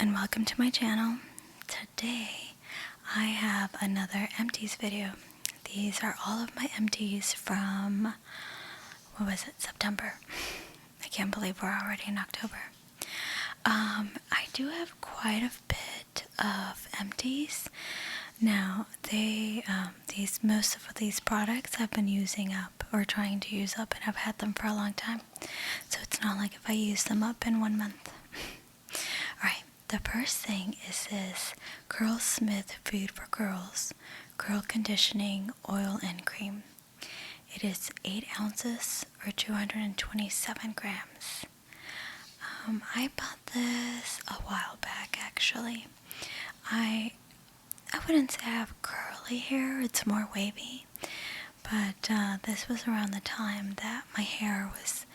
and welcome to my channel. Today I have another empties video. These are all of my empties from, September. I can't believe we're already in October. I do have quite a bit of empties. Now, most of these products I've been using up or trying to use up, and I've had them for a long time. So it's not like if I use them up in 1 month. Alright, the first thing is this Curl Smith Food for Girls Curl Conditioning Oil and Cream. It is 8 ounces or 227 grams. I bought this a while back actually. I wouldn't say I have curly hair, it's more wavy, but this was around the time that my hair was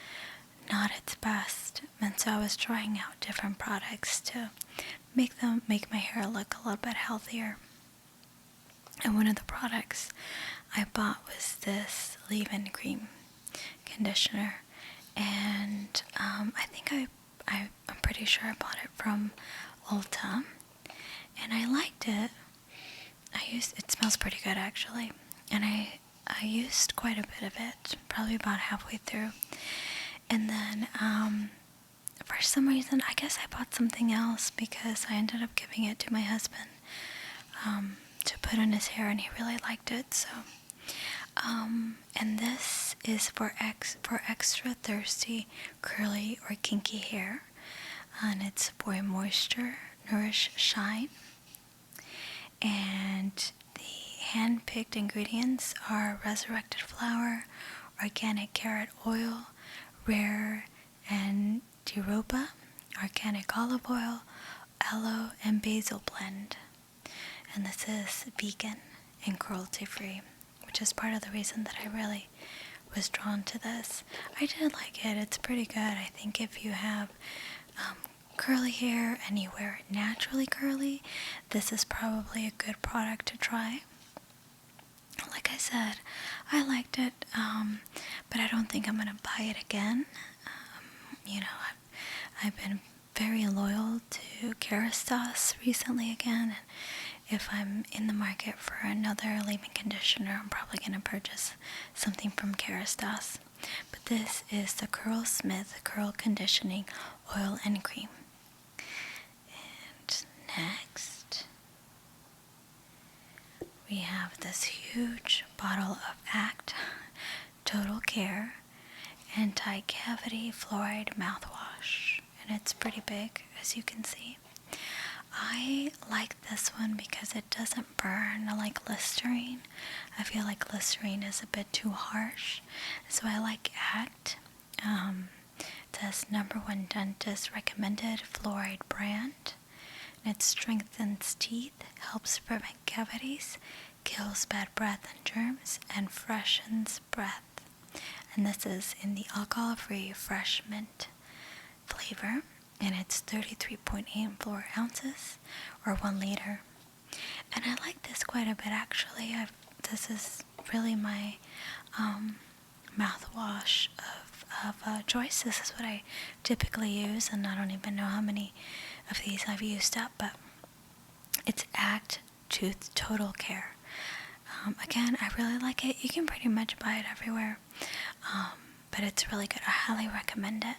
not its best, and so I was trying out different products to make my hair look a little bit healthier. And one of the products I bought was this leave-in cream conditioner, and I'm pretty sure I bought it from Ulta, and I liked it. It smells pretty good actually, and I used quite a bit of it, probably about halfway through. And then, for some reason, I guess I bought something else because I ended up giving it to my husband to put in his hair, and he really liked it. So, and this is for extra thirsty, curly, or kinky hair, and it's for moisture, nourish, shine. And the hand-picked ingredients are resurrected flour, organic carrot oil, rare and Diroba, organic olive oil, aloe, and basil blend. And this is vegan and cruelty-free, which is part of the reason that I really was drawn to this. I did like it. It's pretty good. I think if you have curly hair and you wear it naturally curly, this is probably a good product to try. Like I said, I liked it, but I don't think I'm going to buy it again. I've been very loyal to Kerastase recently again, and if I'm in the market for another leave-in conditioner, I'm probably going to purchase something from Kerastase. But this is the Curl Smith Curl Conditioning Oil and Cream. And next, we have this huge bottle of ACT Total Care Anti-Cavity Fluoride Mouthwash, and it's pretty big, as you can see. I like this one because it doesn't burn like Listerine. I feel like Listerine is a bit too harsh, so I like ACT. It says #1 dentist recommended fluoride brand. It strengthens teeth, helps prevent cavities, kills bad breath and germs, and freshens breath. And this is in the alcohol-free fresh mint flavor, and it's 33.8 fluor ounces or 1 liter. And I like this quite a bit actually. This is really my mouthwash of choice. This is what I typically use, and I don't even know how many of these I've used up, but it's ACT Tooth Total Care. Again, I really like it. You can pretty much buy it everywhere, but it's really good. I highly recommend it.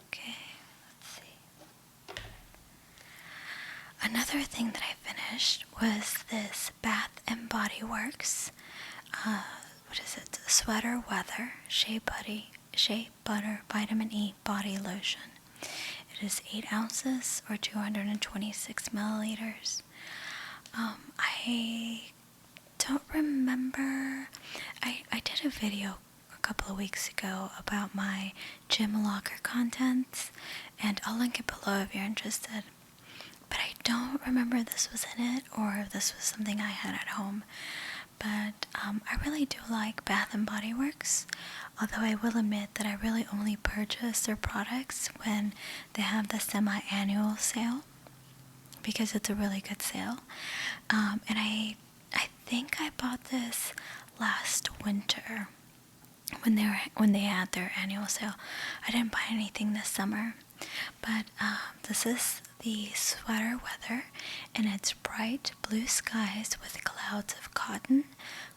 Okay, let's see. Another thing that I finished was this Bath and Body Works, Sweater Weather Shea Butter Vitamin E Body Lotion. It is 8 ounces or 226 milliliters. I don't remember. I did a video a couple of weeks ago about my gym locker contents, and I'll link it below if you're interested. But I don't remember if this was in it or if this was something I had at home. But I really do like Bath and Body Works, although I will admit that I really only purchase their products when they have the semi-annual sale, because it's a really good sale. And I think I bought this last winter when they had their annual sale. I didn't buy anything this summer, But this is the sweater weather, and it's bright blue skies with clouds of cotton,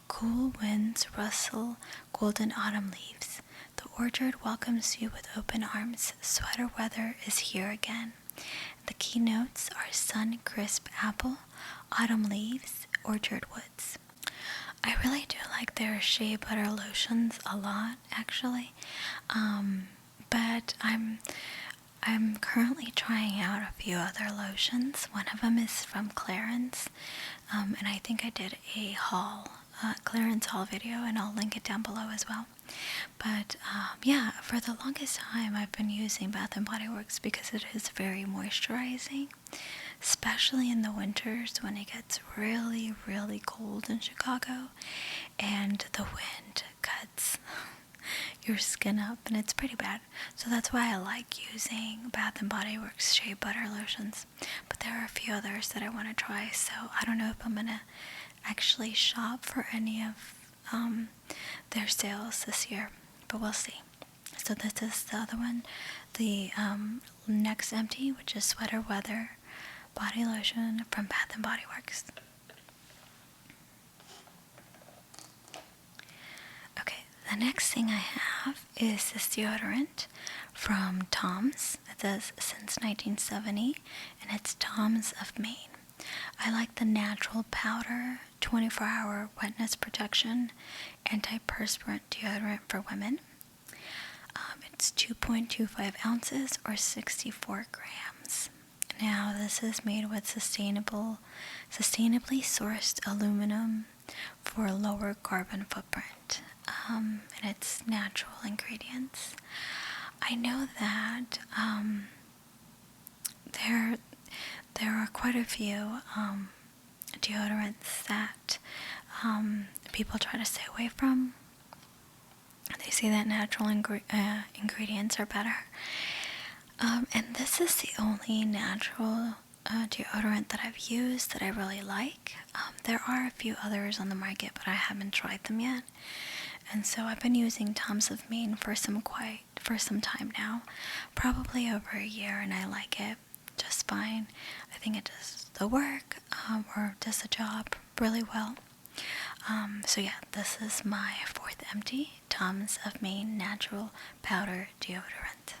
cool winds rustle golden autumn leaves. The orchard welcomes you with open arms. Sweater weather is here again. The keynotes are sun-crisp apple, autumn leaves, orchard woods. I really do like their shea butter lotions a lot, actually. But I'm currently trying out a few other lotions. One of them is from Clarins, and I think I did a Clarins haul video, and I'll link it down below as well. But yeah, for the longest time I've been using Bath & Body Works because it is very moisturizing, especially in the winters when it gets really, really cold in Chicago and the wind cuts your skin up, and it's pretty bad. So that's why I like using Bath & Body Works shea butter lotions. But there are a few others that I want to try, so I don't know if I'm gonna actually shop for any of their sales this year, but we'll see. So this is the other one, the Next Empty, which is Sweater Weather body lotion from Bath & Body Works. Okay, the next thing I have is this deodorant from Tom's. It says since 1970, and it's Tom's of Maine. I like the natural powder 24-hour wetness protection antiperspirant deodorant for women. It's 2.25 ounces or 64 grams. Now this is made with sustainably sourced aluminum for a lower carbon footprint, and it's natural ingredients. I know that there are quite a few deodorants that people try to stay away from. They say that natural ingredients are better. And this is the only natural deodorant that I've used that I really like. There are a few others on the market, but I haven't tried them yet. And so I've been using Tom's of Maine for some time now, probably over a year, and I like it just fine. I think it does the work, or does the job really well. So yeah, this is my fourth empty, Tom's of Maine Natural Powder Deodorant.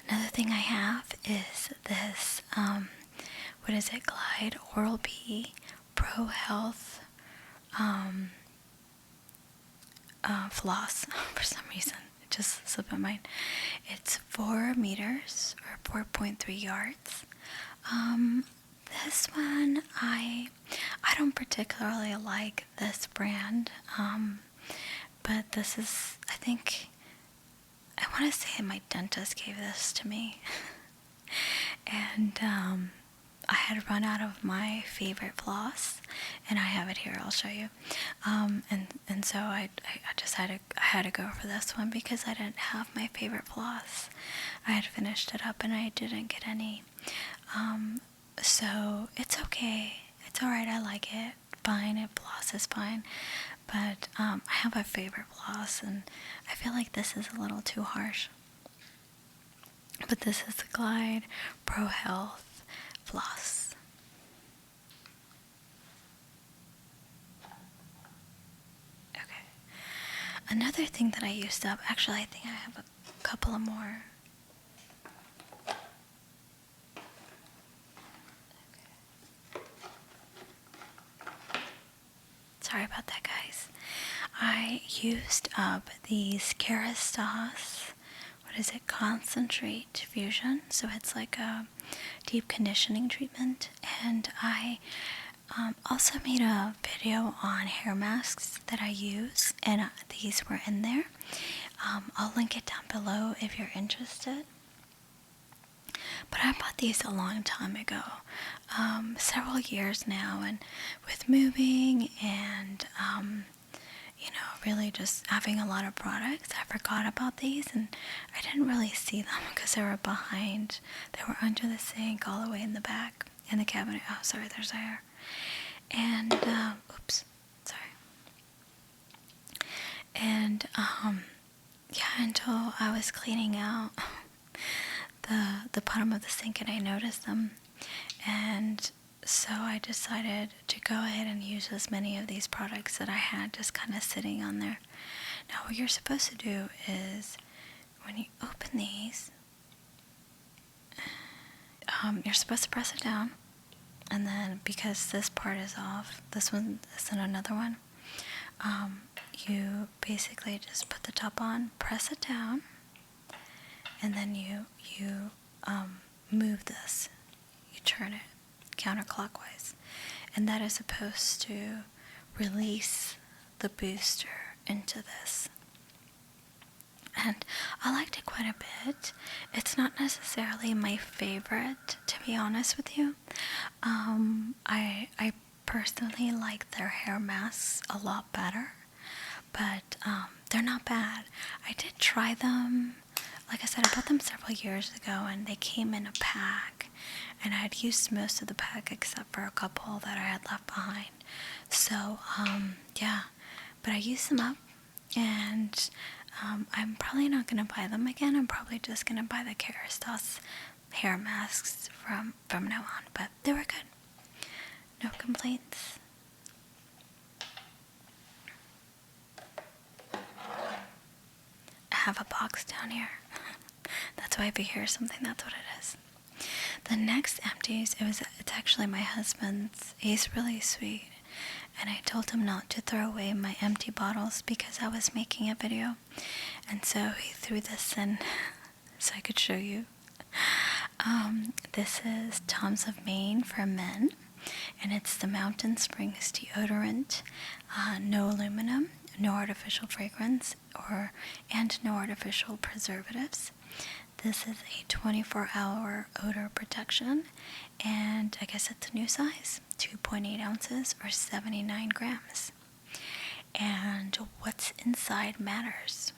Another thing I have is this, Glide Oral-B Pro Health floss. For some reason, it just slipped my mind. It's 4 meters or 4.3 yards. This one, I don't particularly like this brand, but this is, I want to say my dentist gave this to me, and I had run out of my favorite floss, and I have it here, I'll show you, and so I just had to go for this one because I didn't have my favorite floss. I had finished it up and I didn't get any. So it's okay. It's alright, I like it. Fine, it flosses fine. But I have a favorite floss, and I feel like this is a little too harsh. But this is the Glide Pro Health Floss. Okay. Another thing that I used up, actually I think I have a couple of more. Sorry about that, guys. I used up these Kerastase, Concentrate Fusion. So it's like a deep conditioning treatment. And I also made a video on hair masks that I use, and these were in there. I'll link it down below if you're interested. But I bought these a long time ago, several years now, and with moving and, really just having a lot of products, I forgot about these, and I didn't really see them because they were behind, they were under the sink all the way in the back, in the cabinet. Oh, sorry, there's hair. And, oops, sorry. And, So I was cleaning out the bottom of the sink and I noticed them. And so I decided to go ahead and use as many of these products that I had just kind of sitting on there. Now what you're supposed to do is when you open these, you're supposed to press it down. And then because this part is off, this one isn't another one, you basically just put the top on, press it down, and then you move this. You turn it counterclockwise. And that is supposed to release the booster into this. And I liked it quite a bit. It's not necessarily my favorite, to be honest with you. I personally like their hair masks a lot better, but they're not bad. I did try them. Like I said, I bought them several years ago, and they came in a pack, and I had used most of the pack except for a couple that I had left behind. So, yeah, but I used them up, and I'm probably not going to buy them again. I'm probably just going to buy the Kerastase hair masks from now on, but they were good. No complaints. I have a box down here. That's why if you hear something, that's what it is. The next empties, it's actually my husband's. He's really sweet. And I told him not to throw away my empty bottles because I was making a video. And so he threw this in so I could show you. This is Tom's of Maine for men. And it's the Mountain Springs deodorant. No aluminum, no artificial fragrance, and no artificial preservatives. This is a 24-hour odor protection, and I guess it's a new size, 2.8 ounces or 79 grams. And what's inside matters.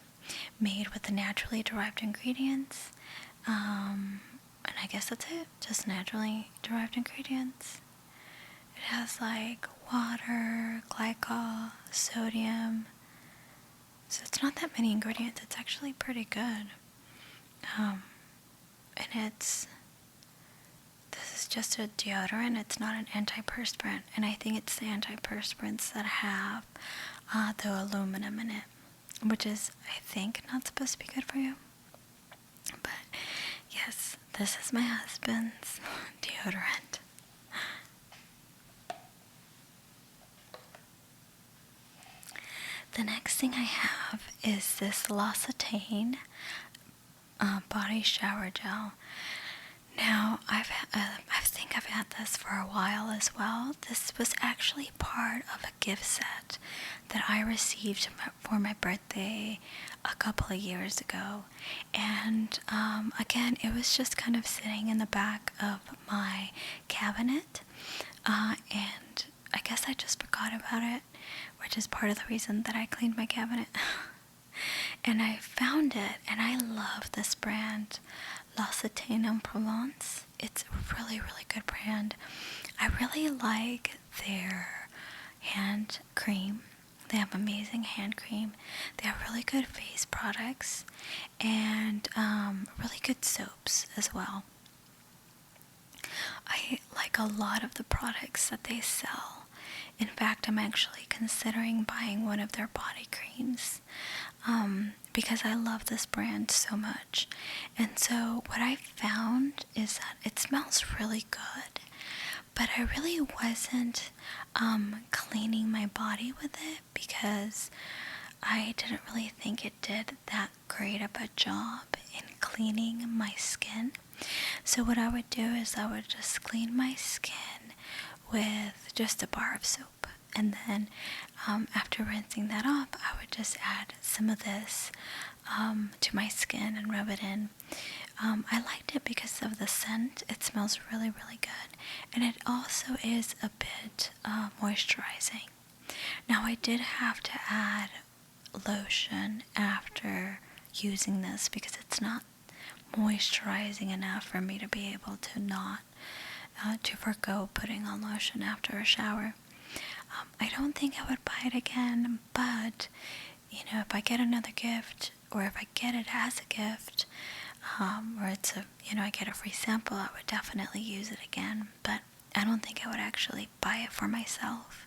Made with the naturally derived ingredients, and I guess that's it, just naturally derived ingredients. It has like water, glycol, sodium, so it's not that many ingredients. It's actually pretty good. And this is just a deodorant, it's not an antiperspirant, and I think it's the antiperspirants that have the aluminum in it, which is, I think, not supposed to be good for you. But yes, this is my husband's deodorant. The next thing I have is this L'Occitane body shower gel. Now, I think I've had this for a while as well. This was actually part of a gift set that I received for my birthday a couple of years ago. And again, it was just kind of sitting in the back of my cabinet. And I guess I just forgot about it, which is part of the reason that I cleaned my cabinet. And I found it, and I love this brand, L'Occitane en Provence. It's a really, really good brand. I really like their hand cream. They have amazing hand cream. They have really good face products, and really good soaps as well. I like a lot of the products that they sell. In fact, I'm actually considering buying one of their body creams because I love this brand so much. And so what I found is that it smells really good, but I really wasn't cleaning my body with it because I didn't really think it did that great of a job in cleaning my skin. So what I would do is I would just clean my skin with just a bar of soap, and then after rinsing that off, I would just add some of this to my skin and rub it in. I liked it because of the scent. It smells really, really good, and it also is a bit moisturizing. Now, I did have to add lotion after using this because it's not moisturizing enough for me to be able to not to forgo putting on lotion after a shower. I don't think I would buy it again, but if I get another gift or if I get it as a gift, or it's a, I get a free sample, I would definitely use it again, but I don't think I would actually buy it for myself.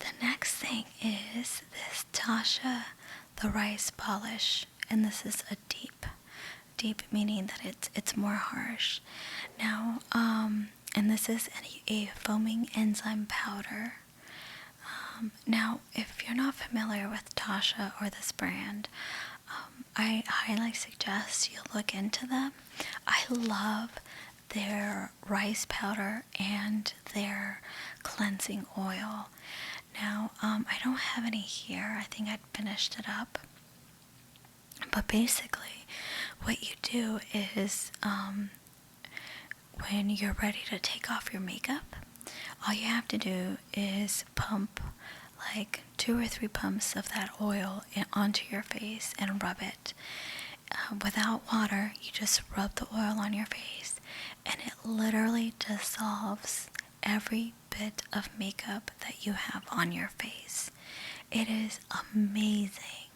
The next thing is this Tasha the rice polish, and this is a deep meaning that it's more harsh. Now, and this is a foaming enzyme powder. Now, if you're not familiar with Tasha or this brand, I highly suggest you look into them. I love their rice powder and their cleansing oil. Now, I don't have any here. I think I'd finished it up. But basically, what you do is, when you're ready to take off your makeup, all you have to do is pump like 2 or 3 pumps of that oil onto your face and rub it. Without water, you just rub the oil on your face, and it literally dissolves every bit of makeup that you have on your face. It is amazing.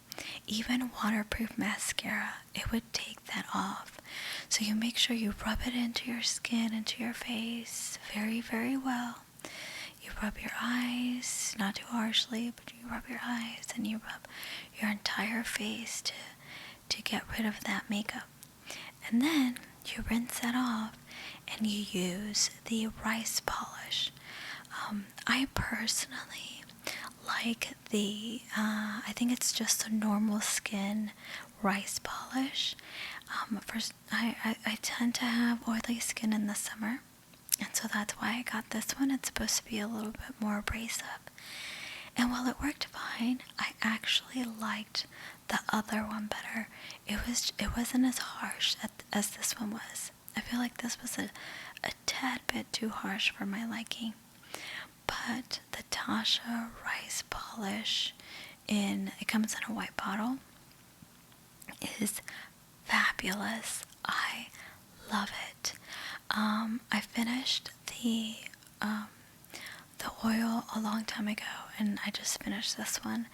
Even waterproof mascara, it would take that off. So you make sure you rub it into your skin, into your face very, very well. You rub your eyes, not too harshly, but you rub your eyes and you rub your entire face to get rid of that makeup. And then you rinse that off and you use the rice polish. I personally like I think it's just a normal skin rice polish. First, I tend to have oily skin in the summer, and so that's why I got this one. It's supposed to be a little bit more abrasive. And while it worked fine, I actually liked the other one better. It wasn't as harsh as this one was. I feel like this was a tad bit too harsh for my liking. But the Tasha rice polish, it comes in a white bottle, is fabulous. I love it. I finished the oil a long time ago, and I just finished this one.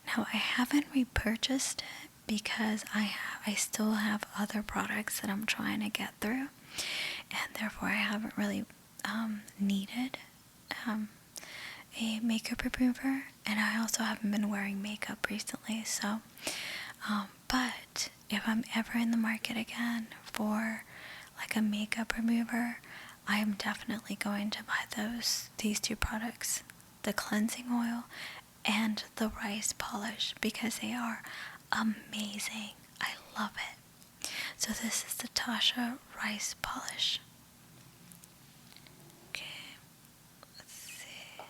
Now, I haven't repurchased it because I still have other products that I'm trying to get through, and therefore I haven't really needed a makeup remover, and I also haven't been wearing makeup recently, so but if I'm ever in the market again for like a makeup remover, I am definitely going to buy these 2 products, the cleansing oil and the rice polish, because they are amazing. I love it. So this is the Tasha rice polish. Okay, let's see.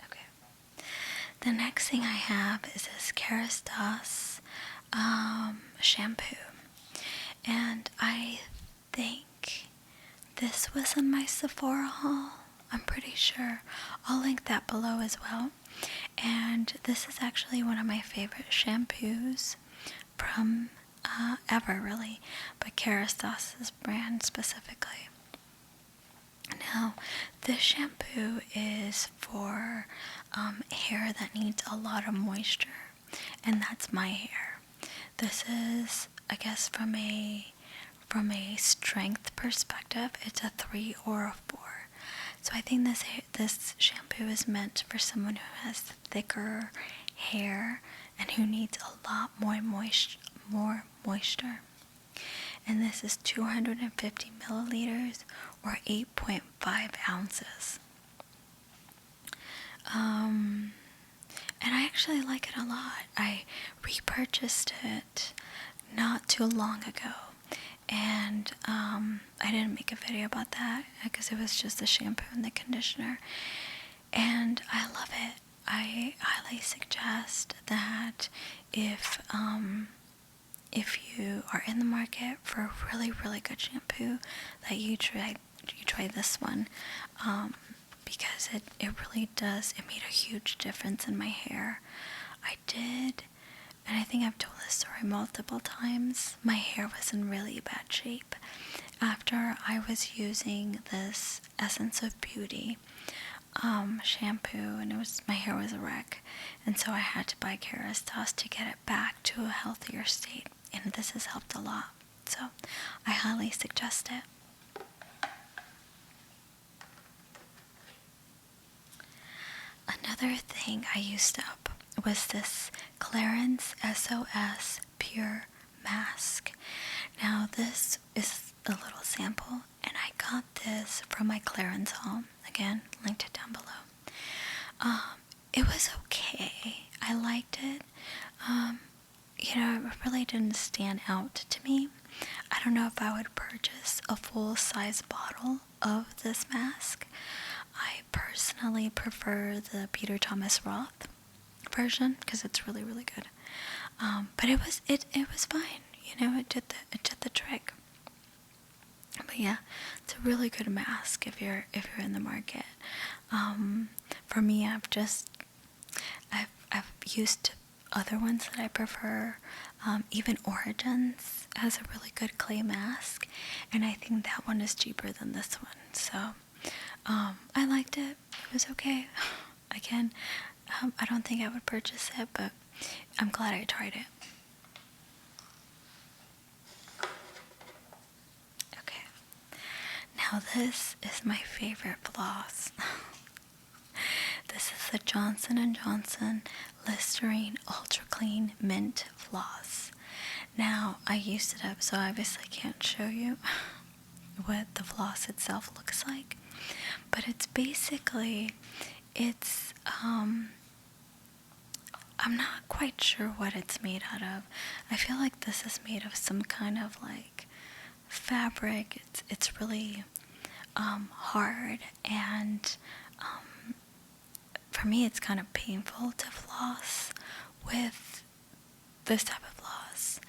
Okay. The next thing I have is this Kerastase shampoo. And I think this was in my Sephora haul. I'm pretty sure. I'll link that below as well. And this is actually one of my favorite shampoos from ever, really, but Kerastase's brand specifically. Now, this shampoo is for hair that needs a lot of moisture, and that's my hair. This is, I guess, from a strength perspective, it's a 3 or a 4. So I think this shampoo is meant for someone who has thicker hair and who needs a lot more moisture. And this is 250 milliliters or 8.5 ounces. And I actually like it a lot. I repurchased it not too long ago, and I didn't make a video about that because it was just the shampoo and the conditioner, and I love it. I highly suggest that if you are in the market for a really, really good shampoo, that you try this one, because it really does. It made a huge difference in my hair. I did, and I think I've told this story multiple times, my hair was in really bad shape, after I was using this Essence of Beauty shampoo, and my hair was a wreck, and so I had to buy Kerastase to get it back to a healthier state, and this has helped a lot, so I highly suggest it. Another thing I used up was this Clarins SOS Pure Mask. Now this is a little sample, and I got this from my Clarins haul. Again, linked it down below. It was okay. I liked it. It really didn't stand out to me. I don't know if I would purchase a full-size bottle of this mask. I personally prefer the Peter Thomas Roth version because it's really, really good. But it was fine. It did the trick. But yeah, it's a really good mask if you're in the market. For me, I've used other ones that I prefer. Even Origins has a really good clay mask, and I think that one is cheaper than this one. So I liked it. It was okay. Again, I don't think I would purchase it, but I'm glad I tried it. Okay. Now this is my favorite floss. This is the Johnson & Johnson Listerine Ultra Clean Mint Floss. Now, I used it up, so I obviously can't show you what the floss itself looks like. But it's basically, I'm not quite sure what it's made out of. I feel like this is made of some kind of like fabric. It's really hard, and for me it's kind of painful to floss with this type of floss.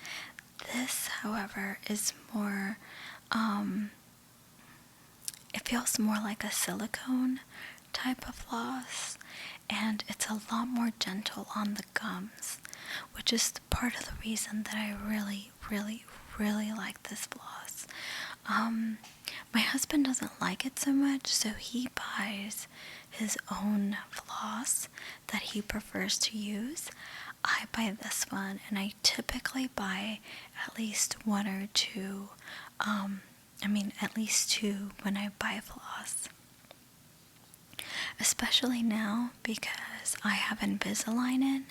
This, however, is more, it feels more like a silicone type of floss, and it's a lot more gentle on the gums, which is part of the reason that I really, really, really like this floss. My husband doesn't like it so much, so he buys his own floss that he prefers to use. I buy this one, and I typically buy at least one or two, at least two when I buy floss. Especially now because I have Invisalign in,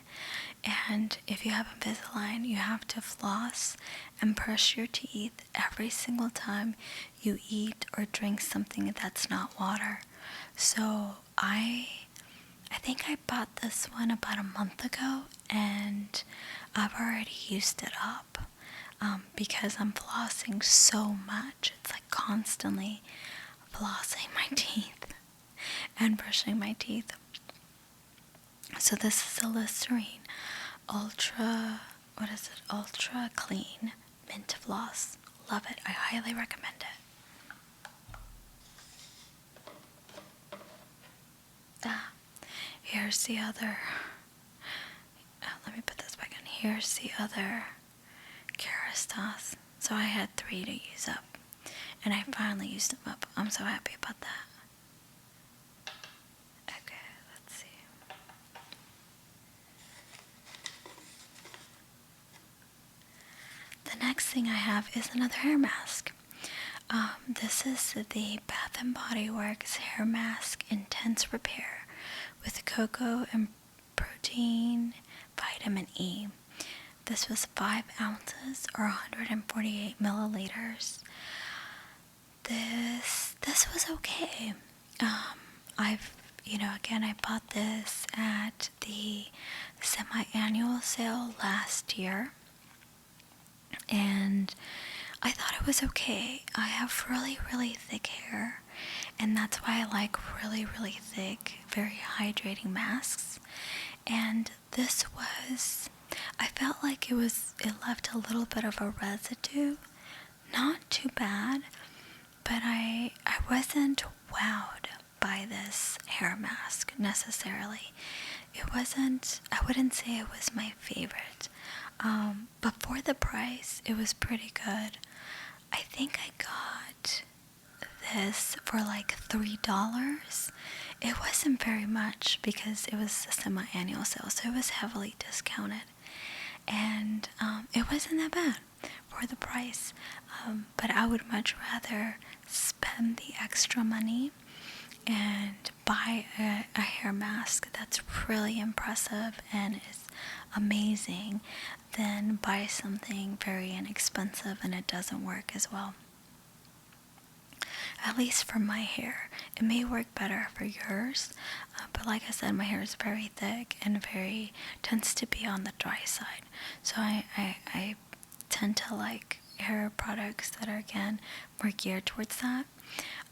and if you have Invisalign, you have to floss and brush your teeth every single time you eat or drink something that's not water. So I think I bought this one about a month ago, and I've already used it up because I'm flossing so much. It's like constantly flossing my teeth and brushing my teeth. So this is a Listerine Ultra Clean Mint Floss. Love it. I highly recommend it. Here's the other. Let me put this back in. Here's the other Kerastase. So I had 3 to use up, and I finally used them up. I'm so happy about that. Okay, let's see. The next thing I have is another hair mask. This is the Bath & Body Works Hair Mask Intense Repair with cocoa and protein vitamin E. This was 5 ounces or 148 milliliters. This was okay. I bought this at the semi-annual sale last year, and I thought it was okay. I have really, really thick hair, and that's why I like really, really thick, very hydrating masks. And this was, I felt like it left a little bit of a residue. Not too bad, but I wasn't wowed by this hair mask necessarily. I wouldn't say it was my favorite. But for the price, it was pretty good. I think I got this for like $3. It wasn't very much because it was a semi-annual sale, so it was heavily discounted. And it wasn't that bad for the price. But I would much rather spend the extra money and buy a hair mask that's really impressive and is amazing than buy something very inexpensive and it doesn't work as well. At least for my hair. It may work better for yours, but like I said, my hair is very thick and tends to be on the dry side. So I tend to like hair products that are, again, more geared towards that.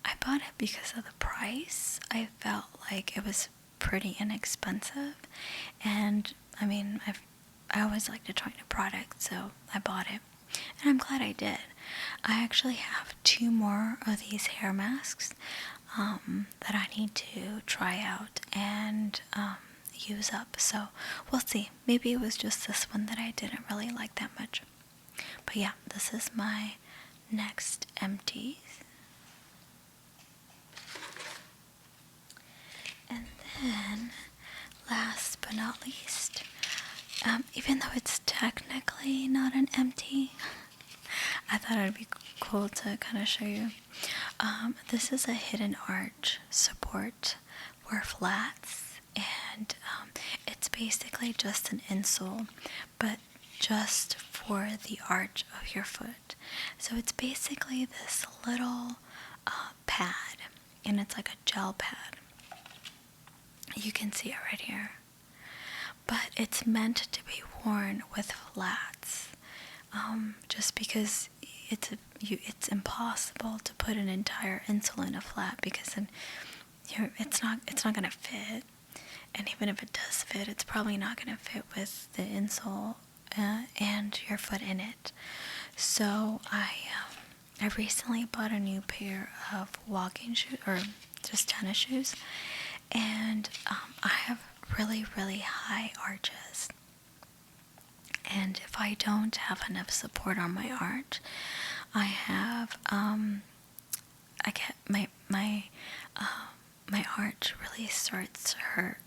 I bought it because of the price. I felt like it was pretty inexpensive, and I mean, I always like to try new products, so I bought it, and I'm glad I did. I actually have 2 more of these hair masks that I need to try out and use up, so we'll see. Maybe it was just this one that I didn't really like that much. But yeah, this is my next empties. And then, last but not least, even though it's technically not an empty, I thought it'd be cool to kind of show you. This is a hidden arch support for flats, and it's basically just an insole, but just for the arch of your foot. So it's basically this little pad, and it's like a gel pad. You can see it right here. But it's meant to be worn with flats, just because it's impossible to put an entire insole in a flat, because then it's not gonna fit, and even if it does fit, it's probably not gonna fit with the insole and your foot in it. So I recently bought a new pair of walking shoes, or just tennis shoes, and I have really, really high arches. And if I don't have enough support on my arch, I have I get my arch really starts to hurt.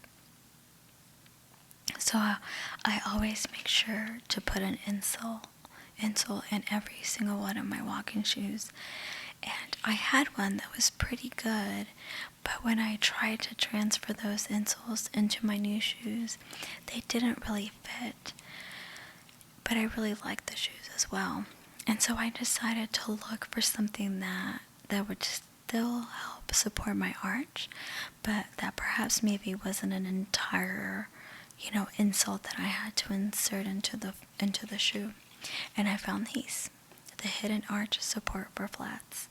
So I always make sure to put an insole in every single one of my walking shoes. And I had one that was pretty good, but when I tried to transfer those insoles into my new shoes, they didn't really fit. But I really liked the shoes as well. And so I decided to look for something that would still help support my arch, but that perhaps maybe wasn't an entire, insole that I had to insert into the shoe. And I found these, the hidden arch support for flats,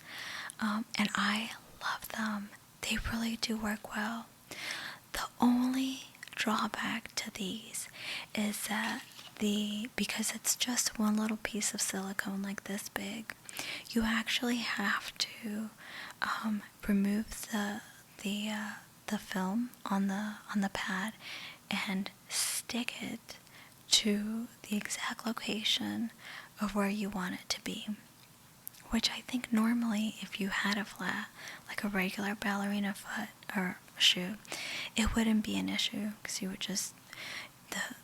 and I love them. They really do work well. The only drawback to these is that because it's just one little piece of silicone like this big, you actually have to remove the film on the pad and stick it to the exact location of where you want it to be. Which I think normally, if you had a flat, like a regular ballerina foot or shoe, it wouldn't be an issue, because you would just,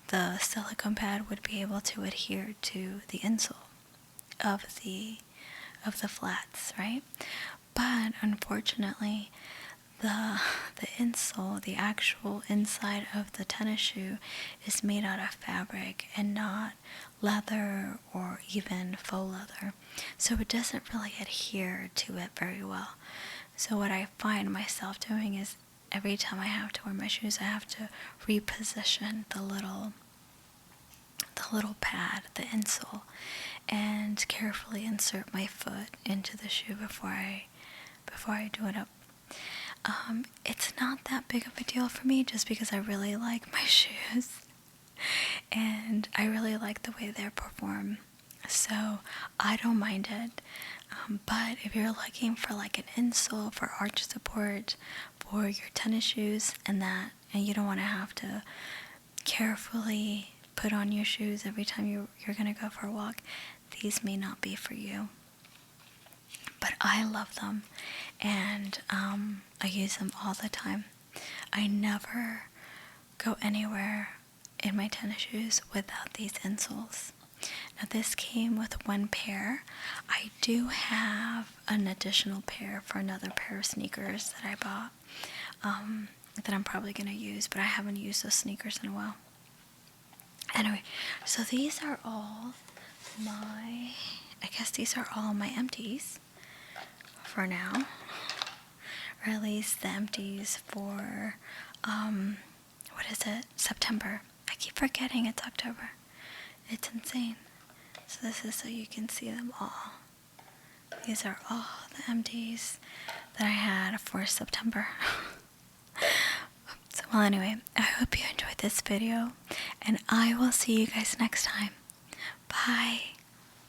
the silicone pad would be able to adhere to the insole of the flats, right? But unfortunately, the insole, the actual inside of the tennis shoe, is made out of fabric and not leather or even faux leather, so it doesn't really adhere to it very well. So what I find myself doing is, every time I have to wear my shoes, I have to reposition the little pad, the insole, and carefully insert my foot into the shoe before I do it up. It's not that big of a deal for me, just because I really like my shoes and I really like the way they perform, so I don't mind it. But if you're looking for like an insole for arch support for your tennis shoes and you don't want to have to carefully put on your shoes every time you're going to go for a walk, these may not be for you. but I love them, and I use them all the time. I never go anywhere in my tennis shoes without these insoles. Now this came with one pair. I do have an additional pair for another pair of sneakers that I bought that I'm probably going to use, but I haven't used those sneakers in a while. Anyway, so these are all my empties for now, or at least the empties for September. I keep forgetting it's October. It's insane. So this is so you can see them all. These are all the empties that I had for September. So, well, anyway, I hope you enjoyed this video, and I will see you guys next time. Bye.